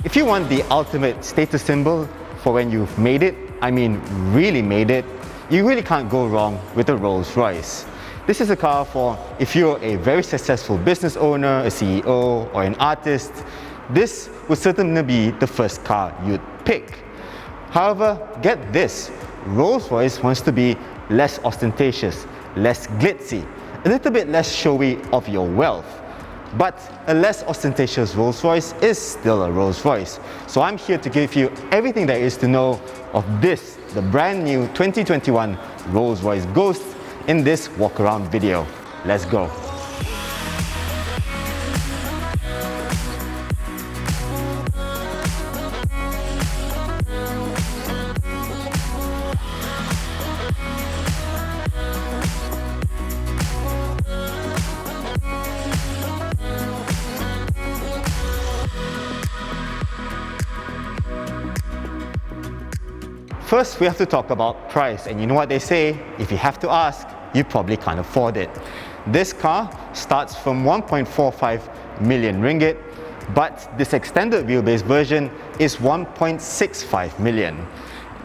If you want the ultimate status symbol for when you've made it, I mean really made it, you really can't go wrong with a Rolls-Royce. This is a car for if you're a very successful business owner, a CEO, or an artist. This would certainly be the first car you'd pick. However, get this, Rolls-Royce wants to be less ostentatious, less glitzy, a little bit less showy of your wealth. But a less ostentatious Rolls-Royce is still a Rolls-Royce. So I'm here to give you everything there is to know of this, the brand new 2021 Rolls-Royce Ghost, in this walk-around video. Let's go. First, we have to talk about price, and you know what they say, if you have to ask, you probably can't afford it. This car starts from 1.45 million ringgit, but this extended wheelbase version is 1.65 million.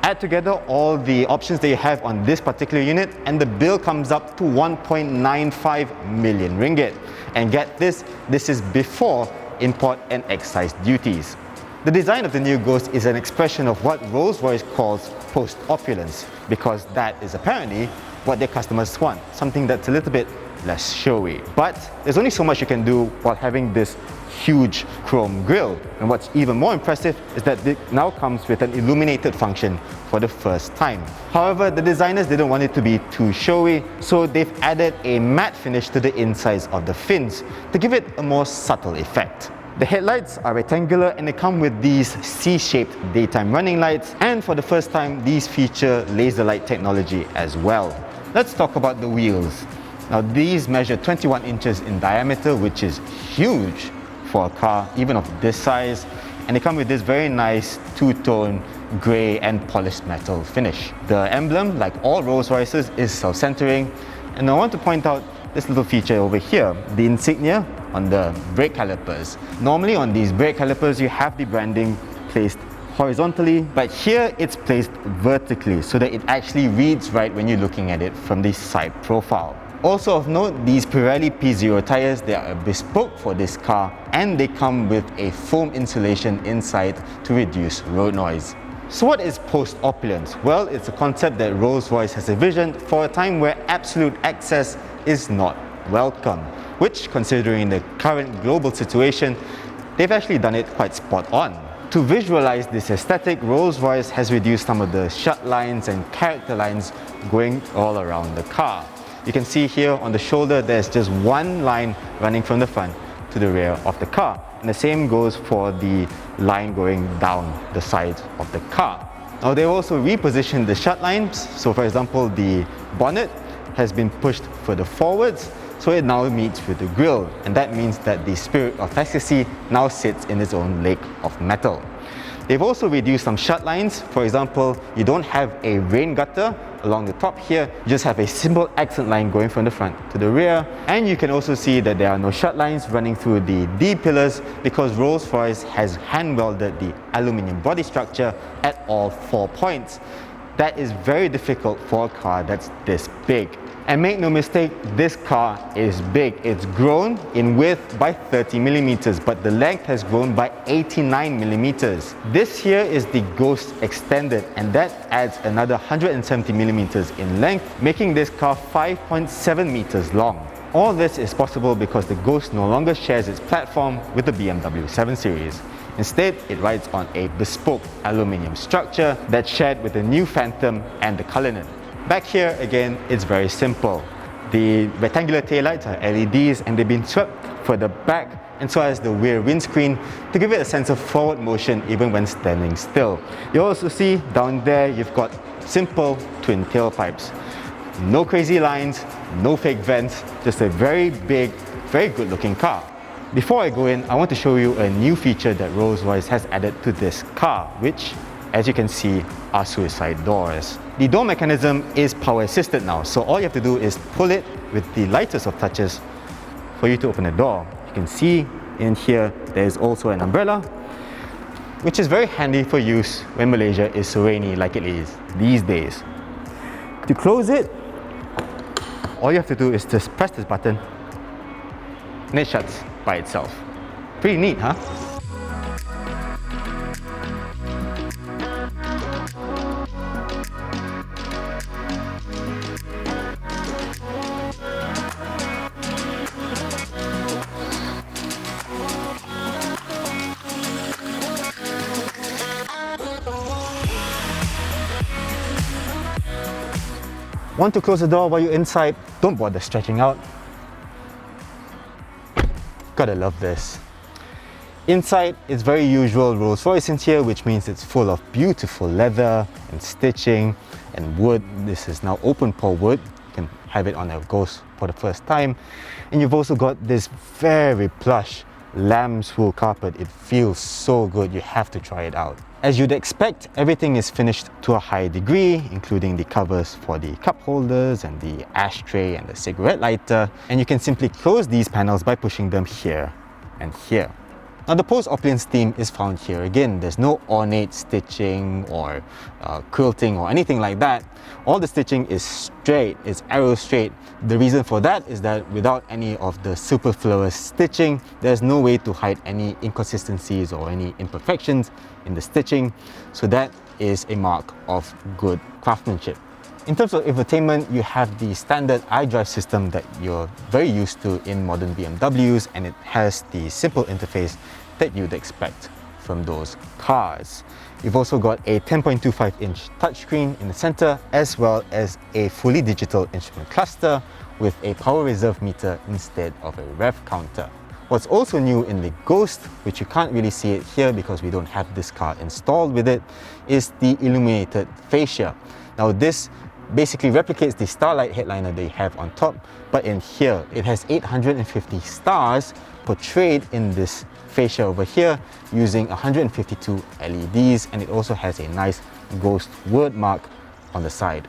Add together all the options that you have on this particular unit and the bill comes up to 1.95 million ringgit. And get this, this is before import and excise duties. The design of the new Ghost is an expression of what Rolls-Royce calls post-opulence, because that is apparently what their customers want, something that's a little bit less showy. But there's only so much you can do while having this huge chrome grille. And what's even more impressive is that it now comes with an illuminated function for the first time. However, the designers didn't want it to be too showy, so they've added a matte finish to the insides of the fins to give it a more subtle effect. The headlights are rectangular and they come with these C-shaped daytime running lights, and for the first time these feature laser light technology as well. Let's talk about the wheels. Now these measure 21 inches in diameter, which is huge for a car even of this size, and they come with this very nice two-tone grey and polished metal finish. The emblem, like all Rolls-Royces, is self-centering, and I want to point out this little feature over here, the insignia on the brake calipers. Normally on these brake calipers you have the branding placed horizontally, but here it's placed vertically so that it actually reads right when you're looking at it from the side profile. Also of note, these Pirelli P0 tires, they are bespoke for this car and they come with a foam insulation inside to reduce road noise. So what is post-opulence? Well, it's a concept that Rolls-Royce has envisioned for a time where absolute excess is not welcome, which, considering the current global situation, they've actually done it quite spot on. To visualize this aesthetic, Rolls-Royce has reduced some of the shut lines and character lines going all around the car. You can see here on the shoulder there's just one line running from the front to the rear of the car, and the same goes for the line going down the side of the car. Now they've also repositioned the shut lines, so for example the bonnet has been pushed further forwards, so it now meets with the grille, and that means that the spirit of ecstasy now sits in its own lake of metal. They've also reduced some shut lines. For example, you don't have a rain gutter along the top here, you just have a simple accent line going from the front to the rear, and you can also see that there are no shut lines running through the D pillars because Rolls-Royce has hand welded the aluminium body structure at all 4 points. That is very difficult for a car that's this big. And make no mistake, this car is big. It's grown in width by 30 millimeters, but the length has grown by 89 millimeters. This here is the Ghost Extended, and that adds another 170 millimeters in length, making this car 5.7 meters long. All this is possible because the Ghost no longer shares its platform with the BMW 7 Series. Instead, it rides on a bespoke aluminium structure that's shared with the new Phantom and the Cullinan. Back here, again, it's very simple. The rectangular taillights are LEDs and they've been swept further back, and so has the rear windscreen to give it a sense of forward motion even when standing still. You also see down there you've got simple twin tailpipes. No crazy lines, no fake vents, just a very big, very good looking car. Before I go in, I want to show you a new feature that Rolls-Royce has added to this car, which, as you can see, are suicide doors. The door mechanism is power assisted now, so all you have to do is pull it with the lightest of touches for you to open the door. You can see in here there's also an umbrella, which is very handy for use when Malaysia is so rainy like it is these days. To close it, all you have to do is just press this button and it shuts by itself. Pretty neat, huh? Want to close the door while you're inside? Don't bother stretching out. Gotta love this. Inside, it's very usual Rolls-Royce in here, which means it's full of beautiful leather and stitching and wood. This is now open pore wood. You can have it on a Ghost for the first time. And you've also got this very plush lamb's wool carpet. It feels so good, you have to try it out. As you'd expect, everything is finished to a high degree, including the covers for the cup holders and the ashtray and the cigarette lighter. And you can simply close these panels by pushing them here and here. Now the post-opulence theme is found here again. There's no ornate stitching or quilting or anything like that. All the stitching is straight, it's arrow straight. The reason for that is that without any of the superfluous stitching, there's no way to hide any inconsistencies or any imperfections in the stitching. So that is a mark of good craftsmanship. In terms of infotainment, you have the standard iDrive system that you're very used to in modern BMWs, and it has the simple interface that you'd expect from those cars. You've also got a 10.25-inch touchscreen in the center, as well as a fully digital instrument cluster with a power reserve meter instead of a rev counter. What's also new in the Ghost, which you can't really see it here because we don't have this car installed with it, is the illuminated fascia. Now this basically replicates the Starlight headliner they have on top, but in here it has 850 stars portrayed in this fascia over here using 152 LEDs, and it also has a nice Ghost word mark on the side.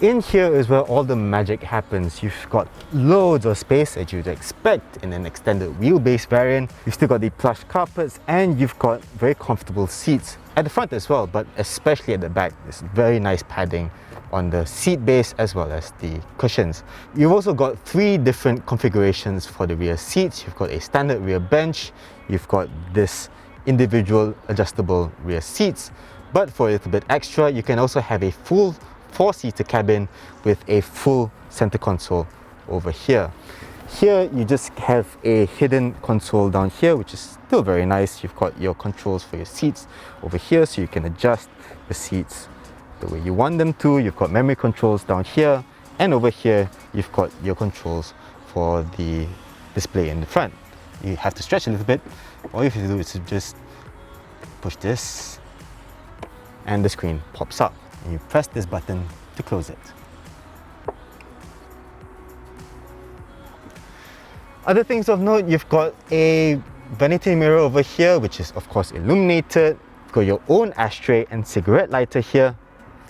In here is where all the magic happens. You've got loads of space as you'd expect in an extended wheelbase variant. You've still got the plush carpets, and you've got very comfortable seats at the front as well, but especially at the back. There's very nice padding on the seat base as well as the cushions. You've also got 3 different configurations for the rear seats. You've got a standard rear bench, you've got this individual adjustable rear seats, but for a little bit extra, you can also have a full 4-seater cabin with a full center console over here. Here you just have a hidden console down here, which is still very nice. You've got your controls for your seats over here, so you can adjust the seats the way you want them to. You've got memory controls down here, and over here you've got your controls for the display in the front. You have to stretch a little bit. All you have to do is to just push this and the screen pops up, and you press this button to close it. Other things of note, you've got a vanity mirror over here, which is of course illuminated. You've got your own ashtray and cigarette lighter here,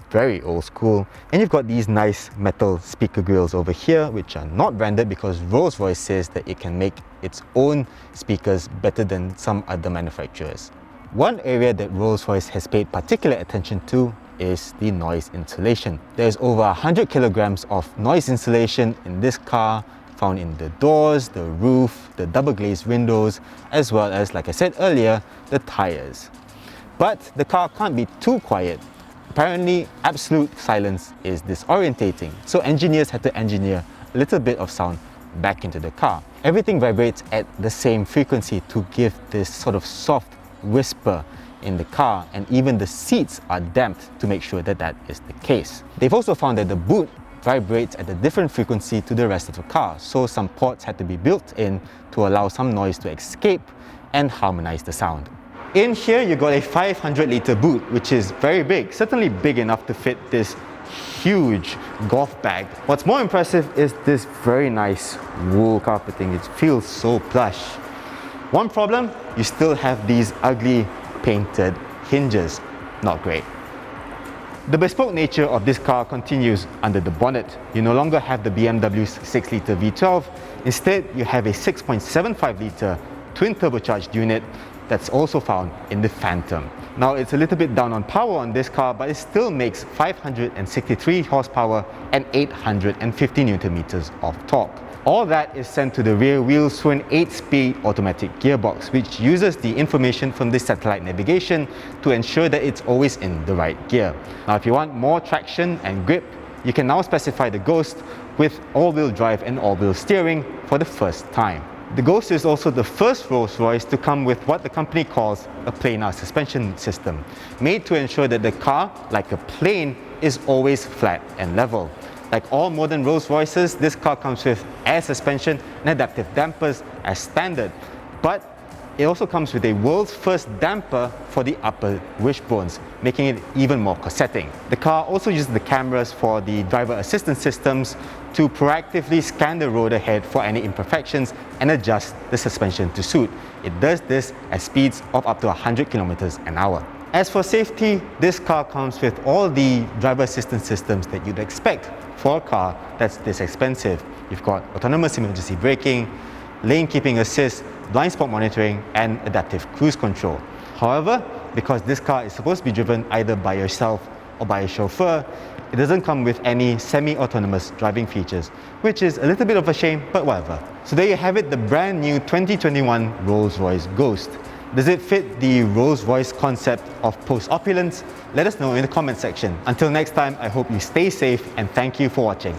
very old school. And you've got these nice metal speaker grills over here, which are not branded because Rolls-Royce says that it can make its own speakers better than some other manufacturers. One area that Rolls-Royce has paid particular attention to is the noise insulation. There's over 100 kilograms of noise insulation in this car, found in the doors, the roof, the double glazed windows, as well as, like I said earlier, the tires. But the car can't be too quiet. Apparently, absolute silence is disorientating, so engineers had to engineer a little bit of sound back into the car. Everything vibrates at the same frequency to give this sort of soft whisper in the car, and even the seats are damped to make sure that that is the case. They've also found that the boot vibrates at a different frequency to the rest of the car, so some ports had to be built in to allow some noise to escape and harmonize the sound. In here you got a 500-litre boot, which is very big, certainly big enough to fit this huge golf bag. What's more impressive is this very nice wool carpeting. It feels so plush. One problem, you still have these ugly painted hinges. Not great. The bespoke nature of this car continues under the bonnet. You no longer have the BMW's 6-litre V12, instead you have a 6.75-litre twin turbocharged unit that's also found in the Phantom. Now it's a little bit down on power on this car, but it still makes 563 horsepower and 850 Newton meters of torque. All that is sent to the rear wheels through an 8-speed automatic gearbox, which uses the information from the satellite navigation to ensure that it's always in the right gear. Now if you want more traction and grip, you can now specify the Ghost with all-wheel drive and all-wheel steering for the first time. The Ghost is also the first Rolls-Royce to come with what the company calls a planar suspension system, made to ensure that the car, like a plane, is always flat and level. Like all modern Rolls-Royces, this car comes with air suspension and adaptive dampers as standard, but it also comes with a world's first damper for the upper wishbones, making it even more corsetting. The car also uses the cameras for the driver assistance systems to proactively scan the road ahead for any imperfections and adjust the suspension to suit. It does this at speeds of up to 100 kilometers an hour. As for safety, this car comes with all the driver assistance systems that you'd expect for a car that's this expensive. You've got autonomous emergency braking, lane keeping assist, blind spot monitoring, and adaptive cruise control. However, because this car is supposed to be driven either by yourself or by a chauffeur, it doesn't come with any semi-autonomous driving features, which is a little bit of a shame, but whatever. So there you have it, the brand new 2021 Rolls-Royce Ghost. Does it fit the Rolls-Royce concept of post-opulence? Let us know in the comment section. Until next time, I hope you stay safe and thank you for watching.